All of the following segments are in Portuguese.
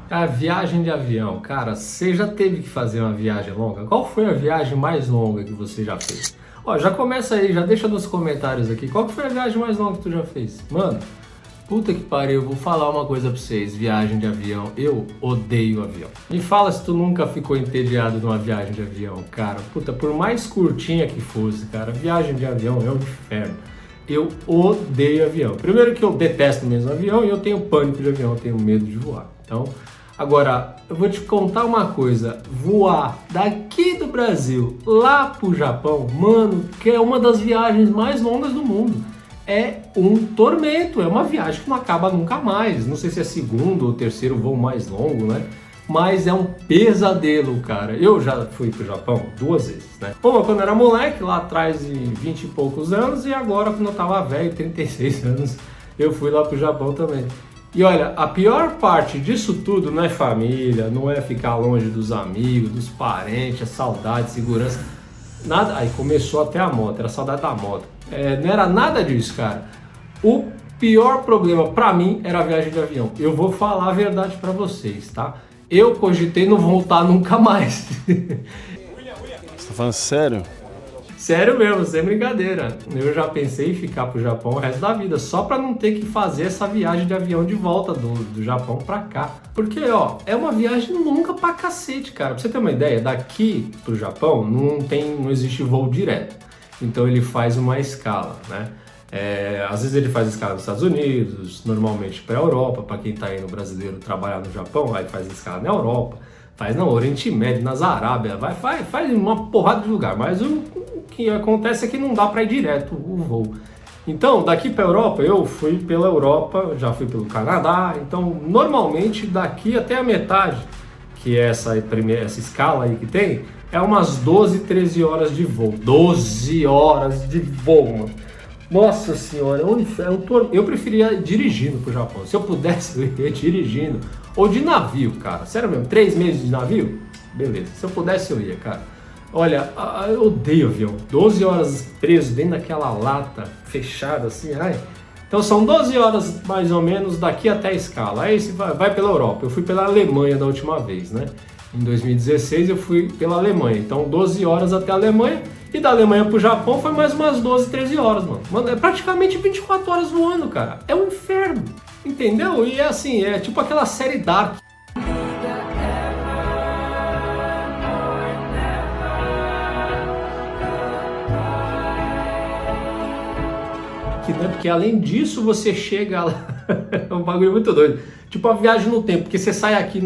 A viagem de avião, cara, você já teve que fazer uma viagem longa? Qual foi a viagem mais longa que você já fez? Ó, já começa aí, já deixa nos comentários aqui, qual que foi a viagem mais longa que tu já fez? Mano, puta que pariu, vou falar uma coisa pra vocês, viagem de avião, eu odeio avião. Me fala se tu nunca ficou entediado numa viagem de avião, cara. Puta, por mais curtinha que fosse, cara, viagem de avião é um inferno. Eu odeio avião. Primeiro que eu detesto mesmo avião e eu tenho pânico de avião, eu tenho medo de voar. Então, agora, eu vou te contar uma coisa, voar daqui do Brasil lá pro Japão, mano, que é uma das viagens mais longas do mundo. É um tormento, é uma viagem que não acaba nunca mais. Não sei se é segundo ou terceiro voo mais longo, né? Mas é um pesadelo, cara. Eu já fui pro Japão 2 vezes, né? Uma quando eu era moleque, lá atrás de 20 e poucos anos, e agora quando eu tava velho, 36 anos, eu fui lá pro Japão também. E olha, a pior parte disso tudo não é família, não é ficar longe dos amigos, dos parentes, a saudade, segurança, nada. Aí começou até a moto, era a saudade da moto. Não era nada disso, cara. O pior problema pra mim era a viagem de avião. Eu vou falar a verdade pra vocês, tá? Eu cogitei não voltar nunca mais. Você tá falando sério? Sério mesmo, sem brincadeira. Eu já pensei em ficar pro Japão o resto da vida, só pra não ter que fazer essa viagem de avião de volta do Japão pra cá. Porque, ó, é uma viagem longa pra cacete, cara. Pra você ter uma ideia, daqui pro Japão não existe voo direto. Então ele faz uma escala, né? Às vezes ele faz escala nos Estados Unidos, normalmente para a Europa, para quem está indo brasileiro trabalhar no Japão, aí faz escala na Europa, faz no Oriente Médio, nas Arábia, faz uma porrada de lugar, mas o que acontece é que não dá para ir direto o voo. Então, daqui para a Europa, eu fui pela Europa, já fui pelo Canadá, então normalmente daqui até a metade, que é essa escala aí que tem, é umas 12, 13 horas de voo. 12 horas de voo, mano. Nossa senhora, eu preferia dirigindo pro Japão. Se eu pudesse, eu ia dirigindo. Ou de navio, cara. Sério mesmo, 3 meses de navio? Beleza. Se eu pudesse, eu ia, cara. Olha, eu odeio avião. 12 horas preso dentro daquela lata fechada assim, ai. Então são 12 horas mais ou menos daqui até a escala. Aí você vai pela Europa. Eu fui pela Alemanha da última vez, né? Em 2016 eu fui pela Alemanha. Então 12 horas até a Alemanha. E da Alemanha pro Japão foi mais umas 12, 13 horas, mano. Mano, é praticamente 24 horas voando, cara. É um inferno, entendeu? E é assim, é tipo aquela série Dark. Né? Porque além disso você chega lá, é um bagulho muito doido. Tipo a viagem no tempo, porque você sai aqui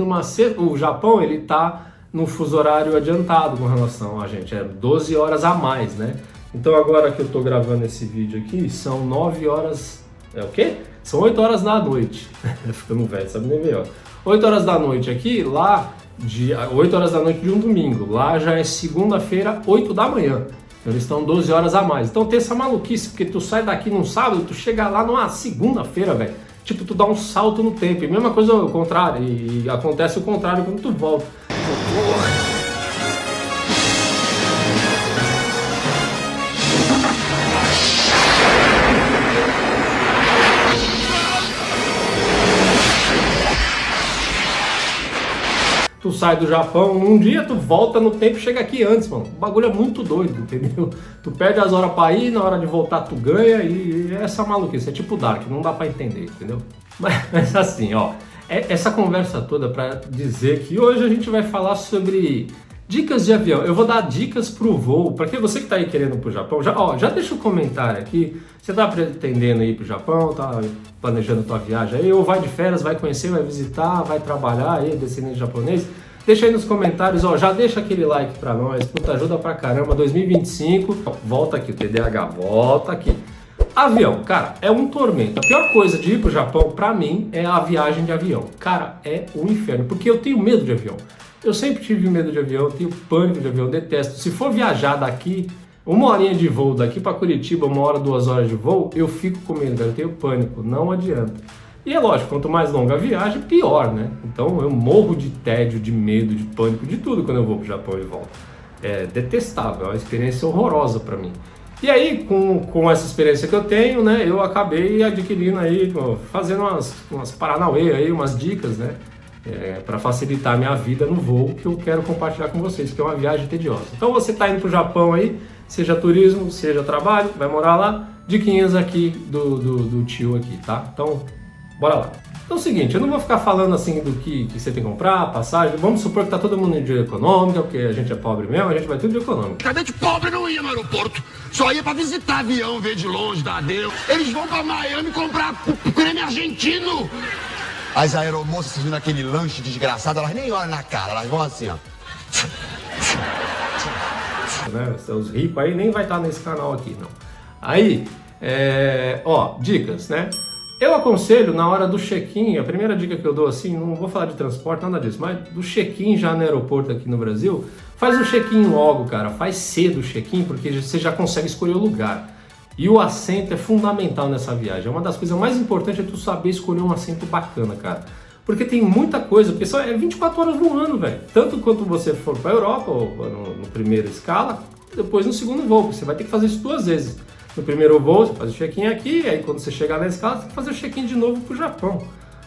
o Japão, ele tá no fuso horário adiantado com relação a gente, é 12 horas a mais, né? Então agora que eu tô gravando esse vídeo aqui, são 9 horas, é o quê? São 8 horas da noite, ficando velho, sabe nem ver, ó. 8 horas da noite aqui, 8 horas da noite de um domingo, lá já é segunda-feira, 8 da manhã. Então eles estão 12 horas a mais. Então tem essa maluquice, porque tu sai daqui num sábado, tu chega lá numa segunda-feira, velho. Tipo, tu dá um salto no tempo. E mesma coisa ao contrário, e acontece o contrário quando tu volta. Tu sai do Japão, um dia tu volta no tempo e chega aqui antes, mano. O bagulho é muito doido, entendeu? Tu perde as horas pra ir, na hora de voltar tu ganha e essa maluquice. É tipo Dark, não dá pra entender, entendeu? Mas assim, ó, essa conversa toda pra dizer que hoje a gente vai falar sobre dicas de avião. Eu vou dar dicas pro voo, pra que você que tá aí querendo ir pro Japão, já deixa um comentário aqui. Você tá pretendendo ir pro Japão, tá planejando tua viagem aí, ou vai de férias, vai conhecer, vai visitar, vai trabalhar aí, descendente japonês? Deixa aí nos comentários, ó, já deixa aquele like pra nós, puta, ajuda pra caramba, 2025, volta aqui, o TDAH, volta aqui. Avião, cara, é um tormento. A pior coisa de ir pro Japão, pra mim, é a viagem de avião. Cara, é um inferno, porque eu tenho medo de avião. Eu sempre tive medo de avião, tenho pânico de avião, detesto. Se for viajar daqui, 1 horinha de voo daqui para Curitiba, 1 hora, 2 horas de voo, eu fico com medo, eu tenho pânico, não adianta. E é lógico, quanto mais longa a viagem, pior, né? Então eu morro de tédio, de medo, de pânico, de tudo quando eu vou pro Japão e volto. É detestável, é uma experiência horrorosa para mim. E aí, com essa experiência que eu tenho, né, eu acabei adquirindo aí, fazendo umas paranauê aí, umas dicas, né? para facilitar a minha vida no voo que eu quero compartilhar com vocês, que é uma viagem tediosa. Então você está indo para o Japão aí, seja turismo, seja trabalho, vai morar lá, diquinhas aqui do tio aqui, tá? Então, bora lá. Então é o seguinte, eu não vou ficar falando assim do que você tem que comprar, passagem, vamos supor que tá todo mundo em dia econômica, porque a gente é pobre mesmo, a gente vai tudo de econômica. Cadê de pobre não ia no aeroporto? Só ia pra visitar avião, ver de longe, dar adeus. Eles vão pra Miami comprar creme argentino. As aeromoças vindo aquele lanche desgraçado, elas nem olham na cara, elas vão assim, ó. Né? Os ricos aí nem vai estar nesse canal aqui, não. Aí, ó, dicas, né? Eu aconselho na hora do check-in, a primeira dica que eu dou assim, não vou falar de transporte, nada disso, mas do check-in já no aeroporto aqui no Brasil, faz o check-in logo, cara, faz cedo o check-in, porque você já consegue escolher o lugar. E o assento é fundamental nessa viagem, é uma das coisas mais importantes é tu saber escolher um assento bacana, cara. Porque tem muita coisa, porque só é 24 horas no ano, velho. Tanto quanto você for para a Europa, ou no primeiro escala, depois no segundo voo, você vai ter que fazer isso 2 vezes. No primeiro voo, você faz o check-in aqui, aí quando você chegar na escala, você tem que fazer o check-in de novo pro Japão,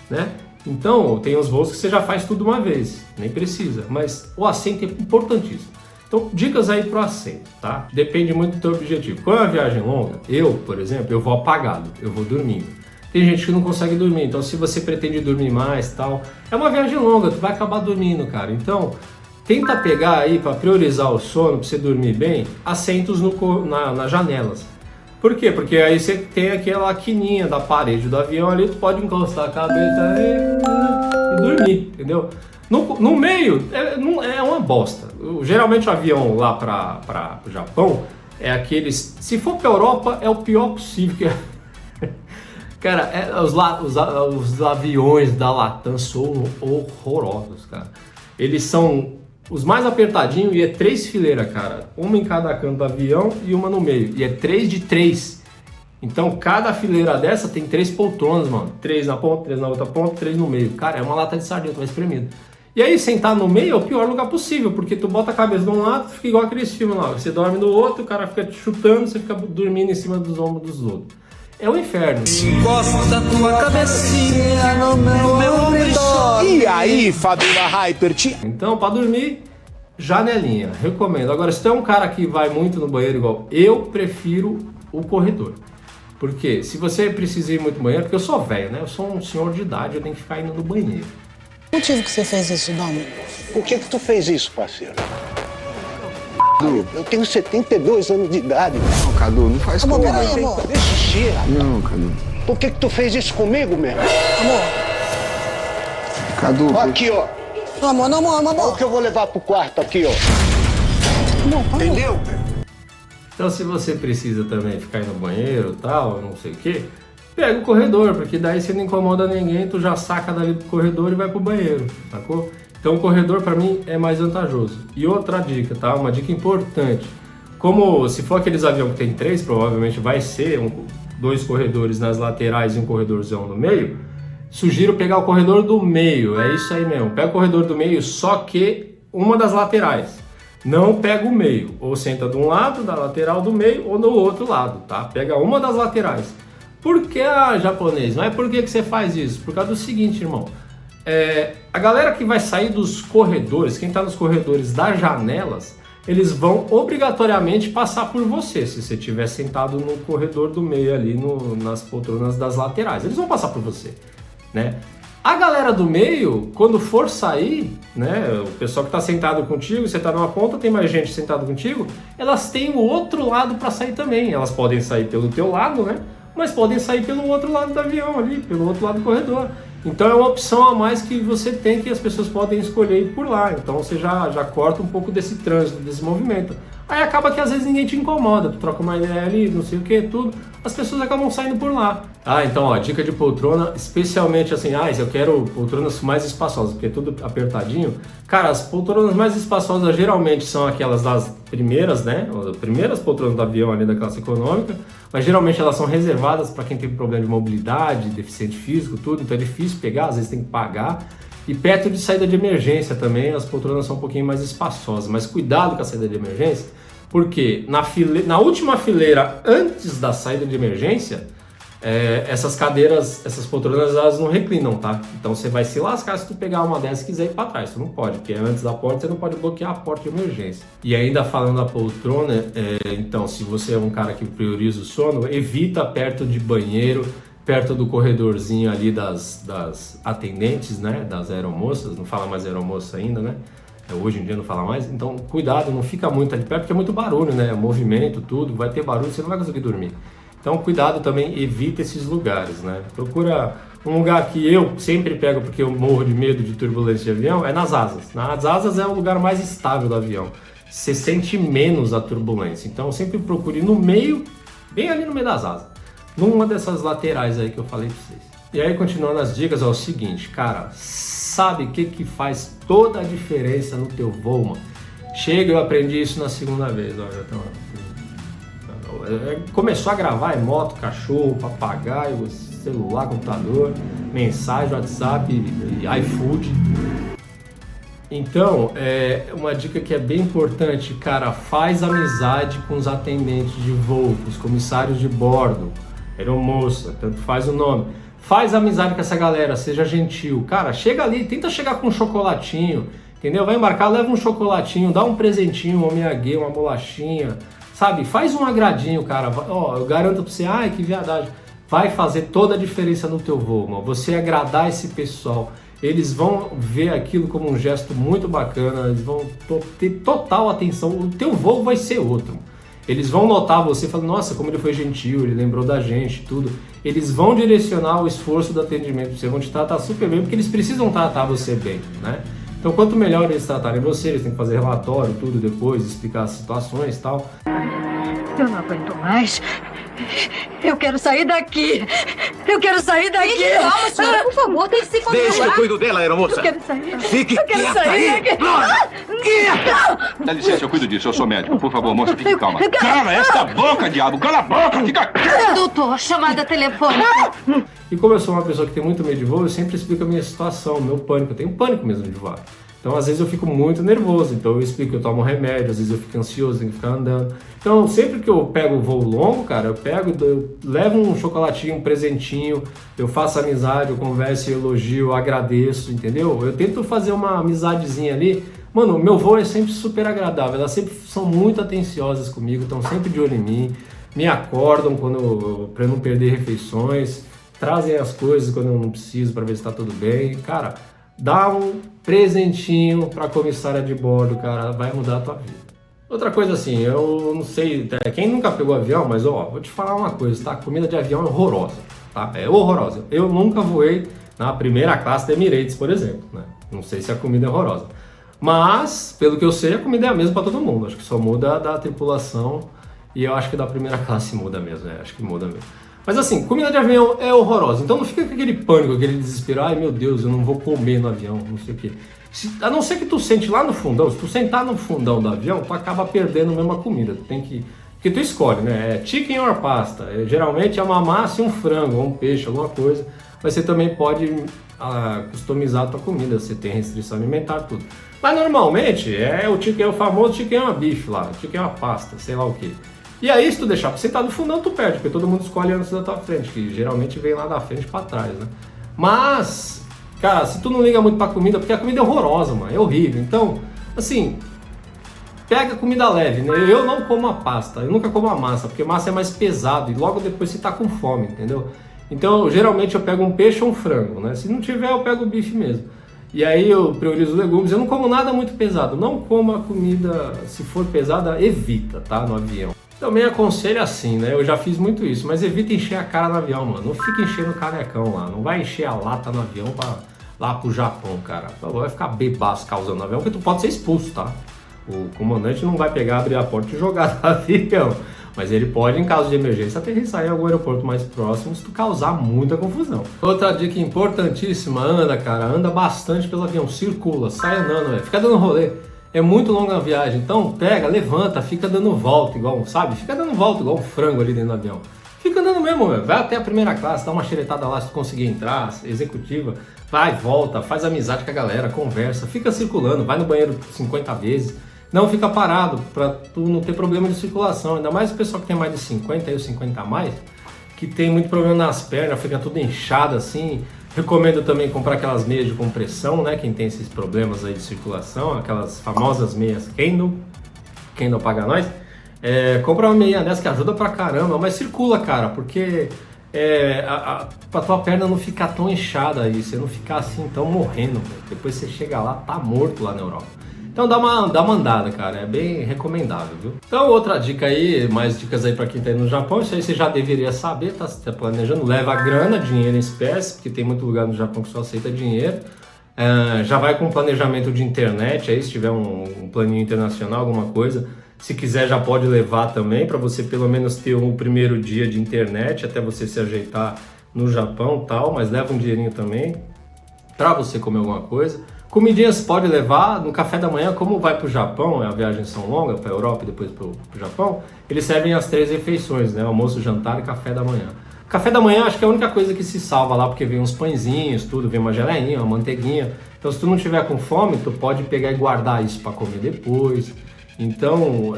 né? Então, tem os voos que você já faz tudo uma vez, nem precisa, mas o assento é importantíssimo. Então, dicas aí pro assento, tá? Depende muito do teu objetivo. Quando é uma viagem longa, eu, por exemplo, eu vou apagado, eu vou dormindo. Tem gente que não consegue dormir, então se você pretende dormir mais e tal, é uma viagem longa, tu vai acabar dormindo, cara. Então, tenta pegar aí, para priorizar o sono, para você dormir bem, assentos nas janelas. Por quê? Porque aí você tem aquela quininha da parede do avião ali, tu pode encostar a cabeça e dormir, entendeu? No meio, é uma bosta. Geralmente o avião lá para o Japão é aqueles... Se for para Europa, é o pior possível. Cara, os aviões da Latam são horrorosos, cara. Eles são... Os mais apertadinhos, e é 3 fileiras, cara. Uma em cada canto do avião e uma no meio. E é 3 de 3. Então, cada fileira dessa tem 3 poltronas, mano. 3 na ponta, 3 na outra ponta, 3 no meio. Cara, é uma lata de sardinha, tu vai espremido. E aí, sentar no meio é o pior lugar possível, porque tu bota a cabeça de um lado, fica igual aqueles filmes lá. Você dorme do outro, o cara fica te chutando, você fica dormindo em cima dos ombros dos outros. É um inferno. Encosta tua cabecinha no meu ombro. E aí, Fabiola Hypert? Então, para dormir, janelinha. Recomendo. Agora, se tu é um cara que vai muito no banheiro igual eu, prefiro o corredor. Porque se você precisa ir muito no banheiro, porque eu sou velho, né? Eu sou um senhor de idade, eu tenho que ficar indo no banheiro. O motivo que você fez isso, Domi? Por que tu fez isso, parceiro? Eu tenho 72 anos de idade. Não, Cadu, não faz Amor, comigo. peraí, amor. Deixa rapaz. Não, Cadu. Por que tu fez isso comigo, meu? Amor. Cadu, Ó, aqui, ó. Não, amor, não, amor, Olha o amor. que eu vou levar pro quarto aqui, ó. Amor, para. Entendeu? Então, se você precisa também ficar aí no banheiro e tal, não sei o que, pega o corredor, porque daí você não incomoda ninguém, tu já saca dali pro corredor e vai pro banheiro, sacou? Então o corredor para mim é mais vantajoso. E outra dica, tá? Uma dica importante. Como se for aqueles aviões que tem 3, provavelmente vai ser 2 corredores nas laterais e um corredorzão no meio. Sugiro pegar o corredor do meio, é isso aí mesmo. Pega o corredor do meio, só que uma das laterais. Não pega o meio, ou senta de um lado da lateral do meio ou do outro lado, tá? Pega uma das laterais. Por que, japonês? Mas por que você faz isso? Por causa do seguinte, irmão. A galera que vai sair dos corredores, quem está nos corredores das janelas, eles vão obrigatoriamente passar por você, se você estiver sentado no corredor do meio ali, nas poltronas das laterais. Eles vão passar por você, né? A galera do meio, quando for sair, né, o pessoal que está sentado contigo, você está numa ponta, tem mais gente sentada contigo, elas têm o outro lado para sair também. Elas podem sair pelo teu lado, né? Mas podem sair pelo outro lado do avião ali, pelo outro lado do corredor. Então é uma opção a mais que você tem, que as pessoas podem escolher ir por lá. Então você já corta um pouco desse trânsito, desse movimento. Aí acaba que às vezes ninguém te incomoda, tu troca uma ideia ali, não sei o que, tudo. As pessoas acabam saindo por lá. Então ó, dica de poltrona, especialmente assim, eu quero poltronas mais espaçosas, porque é tudo apertadinho. Cara, as poltronas mais espaçosas geralmente são aquelas das primeiras, né? As primeiras poltronas do avião ali da classe econômica, mas geralmente elas são reservadas para quem tem problema de mobilidade, deficiente físico, tudo, então é difícil pegar, às vezes tem que pagar. E perto de saída de emergência também, as poltronas são um pouquinho mais espaçosas, mas cuidado com a saída de emergência, porque na última fileira antes da saída de emergência, essas cadeiras, essas poltronas, elas não reclinam, tá? Então você vai se lascar se tu pegar uma dessas e quiser ir para trás, tu não pode, porque antes da porta você não pode bloquear a porta de emergência. E ainda falando da poltrona, então se você é um cara que prioriza o sono, evita perto de banheiro, perto do corredorzinho ali das atendentes, né, das aeromoças, não fala mais aeromoça ainda, né? Hoje em dia não fala mais, então cuidado, não fica muito ali perto, porque é muito barulho, né? Movimento, tudo, vai ter barulho, você não vai conseguir dormir. Então cuidado também, evita esses lugares, né? Procura um lugar que eu sempre pego, porque eu morro de medo de turbulência de avião, é nas asas. Nas asas é o lugar mais estável do avião. Você sente menos a turbulência, então sempre procure no meio, bem ali no meio das asas. Numa dessas laterais aí que eu falei pra vocês. E aí, continuando as dicas, é o seguinte, cara, sabe o que faz toda a diferença no teu voo, mano? Chega, eu aprendi isso na segunda vez, ó, já começou a gravar, moto, cachorro, papagaio, celular, computador, mensagem, WhatsApp, iFood. Então, uma dica que é bem importante, cara, faz amizade com os atendentes de voo, com os comissários de bordo, aeromoça, tanto faz o nome. Faz amizade com essa galera, seja gentil. Cara, chega ali, tenta chegar com um chocolatinho, entendeu? Vai embarcar, leva um chocolatinho, dá um presentinho, uma miyagi, uma bolachinha, sabe? Faz um agradinho, cara. Ó, eu garanto pra você, ai, que viadagem. Vai fazer toda a diferença no teu voo, mano. Você agradar esse pessoal. Eles vão ver aquilo como um gesto muito bacana, eles vão ter total atenção. O teu voo vai ser outro. Eles vão notar você falando, nossa, como ele foi gentil, ele lembrou da gente, tudo. Eles vão direcionar o esforço do atendimento, você vão te tratar super bem, porque eles precisam tratar você bem, né? Então, quanto melhor eles tratarem você, eles têm que fazer relatório, tudo depois, explicar as situações e tal. Eu não aguento mais. Eu quero sair daqui. Eu quero sair daqui. Calma, senhora, por favor, tem que se controlar. Deixa, eu cuido dela, aeromoça. Eu quero sair. Fique Eu quero quieta sair aí. daqui. Quieta. Dá licença, eu cuido disso, eu sou médico. Por favor, moça, fique calma. Cala esta boca, diabo. Cala a boca. Fica... Doutor, chamada telefônica. E como eu sou uma pessoa que tem muito medo de voo, eu sempre explico a minha situação, o meu pânico. Eu tenho pânico mesmo de voar. Então, às vezes eu fico muito nervoso, então eu explico que eu tomo remédio, às vezes eu fico ansioso, tenho que ficar andando. Então, sempre que eu pego voo longo, cara, eu levo um chocolatinho, um presentinho, eu faço amizade, eu converso, eu elogio, eu agradeço, entendeu? Eu tento fazer uma amizadezinha ali. Mano, o meu voo é sempre super agradável, elas sempre são muito atenciosas comigo, estão sempre de olho em mim, me acordam pra eu não perder refeições, trazem as coisas quando eu não preciso pra ver se tá tudo bem. Cara, dá um presentinho pra comissária de bordo, cara, vai mudar a tua vida. Outra coisa assim, eu não sei, quem nunca pegou avião, mas ó, vou te falar uma coisa, tá? A comida de avião é horrorosa, tá? É horrorosa. Eu nunca voei na primeira classe da Emirates, por exemplo, né? Não sei se a comida é horrorosa. Mas, pelo que eu sei, a comida é a mesma pra todo mundo. Acho que só muda da tripulação e eu acho que da primeira classe muda mesmo, acho que muda mesmo. Mas assim, comida de avião é horrorosa, então não fica com aquele pânico, aquele desespero, ai meu Deus, eu não vou comer no avião, não sei o quê. A não ser que tu sente lá no fundão, se tu sentar no fundão do avião, tu acaba perdendo a mesma comida, tu tem que... Porque tu escolhe, né, é chicken or pasta, geralmente é uma massa e um frango, ou um peixe, alguma coisa, mas você também pode customizar a tua comida, você tem restrição alimentar, tudo. Mas normalmente é o famoso chicken or beef lá, chicken or pasta, sei lá o quê. E aí, se tu deixar pra sentar no fundão, tu perde, porque todo mundo escolhe antes da tua frente, que geralmente vem lá da frente pra trás, né? Mas, cara, se tu não liga muito pra comida, porque a comida é horrorosa, mano, é horrível. Então, assim, pega comida leve, né? Eu não como a pasta, eu nunca como a massa, porque massa é mais pesado e logo depois você tá com fome, entendeu? Então, geralmente eu pego um peixe ou um frango, né? Se não tiver, eu pego o bife mesmo. E aí eu priorizo legumes, eu não como nada muito pesado, não como a comida, se for pesada, evita, tá? No avião. Também aconselho assim, né? Eu já fiz muito isso, mas evita encher a cara no avião, mano. Não fica enchendo o canecão lá. Não vai encher a lata no avião lá pro Japão, cara. Vai ficar bebaço causando no avião, porque tu pode ser expulso, tá? O comandante não vai pegar, abrir a porta e jogar no avião. Mas ele pode, em caso de emergência, aterrissar em algum aeroporto mais próximo se tu causar muita confusão. Outra dica importantíssima, anda, cara. Anda bastante pelo avião. Circula, sai andando, velho. Fica dando rolê. É muito longa a viagem, então pega, levanta, fica dando volta igual, sabe? Fica dando volta igual um frango ali dentro do avião. Fica andando mesmo, véio. Vai até a primeira classe, dá uma xeretada lá se tu conseguir entrar, executiva. Vai, volta, faz amizade com a galera, conversa, fica circulando, vai no banheiro 50 vezes. Não fica parado, pra tu não ter problema de circulação. Ainda mais o pessoal que tem mais de 50 ou 50 a mais, que tem muito problema nas pernas, fica tudo inchado assim. Recomendo também comprar aquelas meias de compressão, né? Quem tem esses problemas aí de circulação, aquelas famosas meias Kendall paga nós. Compra uma meia dessa que ajuda pra caramba, mas circula, cara, porque pra tua perna não ficar tão inchada aí, você não ficar assim tão morrendo, depois você chega lá, tá morto lá na Europa. Então dá uma andada, cara, é bem recomendável, viu? Então outra dica aí, mais dicas aí pra quem tá indo no Japão, isso aí você já deveria saber, tá? Se tá planejando, leva grana, dinheiro em espécie, porque tem muito lugar no Japão que só aceita dinheiro. Já vai com planejamento de internet aí, se tiver um planinho internacional, alguma coisa. Se quiser já pode levar também, para você pelo menos ter um primeiro dia de internet, até você se ajeitar no Japão e tal, mas leva um dinheirinho também, para você comer alguma coisa. Comidinhas pode levar, no café da manhã, como vai para o Japão, a viagem são longa, para a Europa e depois para o Japão, eles servem as 3 refeições, né? Almoço, jantar e café da manhã. Café da manhã acho que é a única coisa que se salva lá, porque vem uns pãezinhos, tudo, vem uma geleinha, uma manteiguinha. Então se tu não tiver com fome, tu pode pegar e guardar isso para comer depois. Então,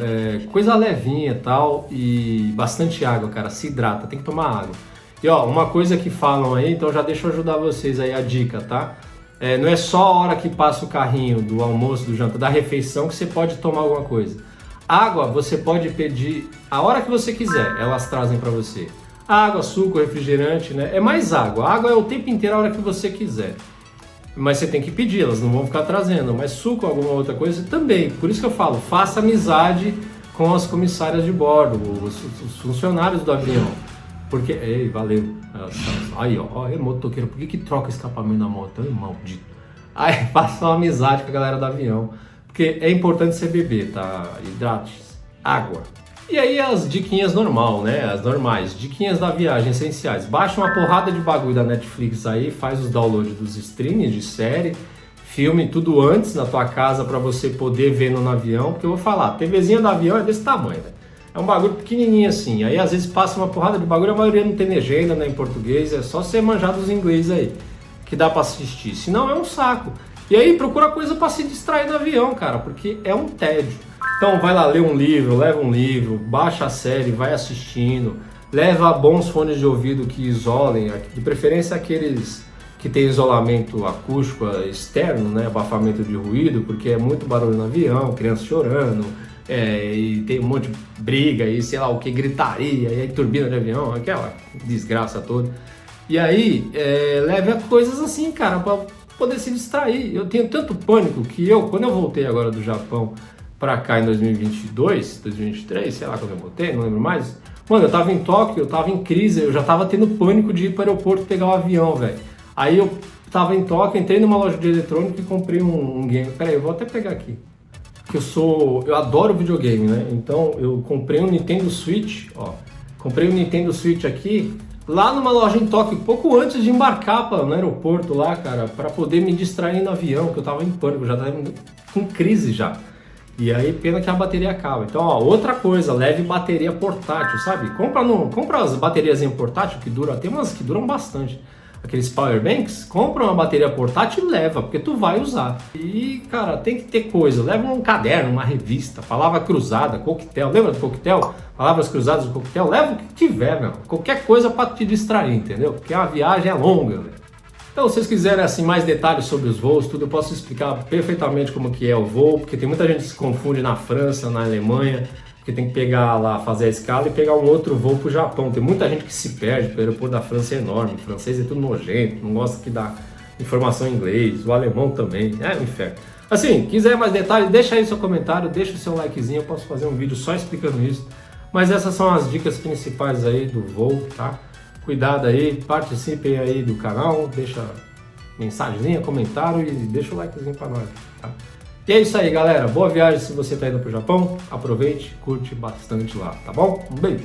coisa levinha e tal, e bastante água, cara, se hidrata, tem que tomar água. E ó, uma coisa que falam aí, então já deixa eu ajudar vocês aí a dica, tá? Não é só a hora que passa o carrinho do almoço, do jantar, da refeição que você pode tomar alguma coisa. Água você pode pedir a hora que você quiser, elas trazem para você. Água, suco, refrigerante, né? É mais água, a água é o tempo inteiro a hora que você quiser. Mas você tem que pedir, elas não vão ficar trazendo. Mas suco, alguma outra coisa, também. Por isso que eu falo, faça amizade com as comissárias de bordo, os funcionários do avião. Porque, ei, valeu. Aí, ó, motoqueiro, por que troca escapamento na moto? Ai, maldito. Aí, faça uma amizade com a galera do avião. Porque é importante você beber, tá? Hidrate-se. Água. E aí as diquinhas normal, né? As normais, diquinhas da viagem essenciais. Baixa uma porrada de bagulho da Netflix aí, faz os downloads dos streams de série, filme, tudo antes na tua casa para você poder ver no avião, porque eu vou falar, a TVzinha do avião é desse tamanho, né? É um bagulho pequenininho assim, aí às vezes passa uma porrada de bagulho, a maioria não tem legenda, né, em português, é só você manjar dos inglês aí, que dá para assistir, senão é um saco. E aí procura coisa para se distrair no avião, cara, porque é um tédio. Então vai lá ler um livro, leva um livro, baixa a série, vai assistindo, leva bons fones de ouvido que isolem, de preferência aqueles que tem isolamento acústico externo, né, abafamento de ruído, porque é muito barulho no avião, criança chorando, e tem um monte de briga e sei lá o que, gritaria, e aí turbina de avião, aquela desgraça toda. E aí leva coisas assim, cara, para poder se distrair. Eu tenho tanto pânico que quando eu voltei agora do Japão pra cá em 2022, 2023, sei lá quando eu voltei, não lembro mais. Mano, eu tava em Tóquio, eu tava em crise, eu já tava tendo pânico de ir pro aeroporto pegar o avião, velho. Aí eu tava em Tóquio, entrei numa loja de eletrônico e comprei um game. Pera aí, eu vou até pegar aqui. Porque eu adoro videogame, né? Então eu comprei um Nintendo Switch, ó. Comprei um Nintendo Switch aqui, lá numa loja em Tóquio, pouco antes de embarcar no aeroporto lá, cara, pra poder me distrair no avião, que eu tava em pânico, já tava com crise já. E aí, pena que a bateria acaba. Então, ó, outra coisa, leve bateria portátil, sabe? Compra as baterias em portátil que duram, tem umas que duram bastante. Aqueles power banks, compra uma bateria portátil e leva, porque tu vai usar. E, cara, tem que ter coisa. Leva um caderno, uma revista, palavra cruzada, coquetel. Lembra do coquetel? Palavras cruzadas do coquetel? Leva o que tiver, meu. Qualquer coisa pra te distrair, entendeu? Porque a viagem é longa, velho. Então, se vocês quiserem assim, mais detalhes sobre os voos, tudo, eu posso explicar perfeitamente como que é o voo, porque tem muita gente que se confunde na França, na Alemanha, porque tem que pegar lá, fazer a escala e pegar um outro voo pro Japão. Tem muita gente que se perde, porque o aeroporto da França é enorme, o francês é tudo nojento, não gosta que dá informação em inglês, o alemão também, é um inferno. Assim, quiser mais detalhes, deixa aí seu comentário, deixa o seu likezinho, eu posso fazer um vídeo só explicando isso. Mas essas são as dicas principais aí do voo, tá? Cuidado aí, participem aí do canal, deixa mensagenzinha, comentário e deixa o likezinho pra nós, tá? E é isso aí, galera. Boa viagem se você tá indo pro Japão. Aproveite, curte bastante lá, tá bom? Um beijo!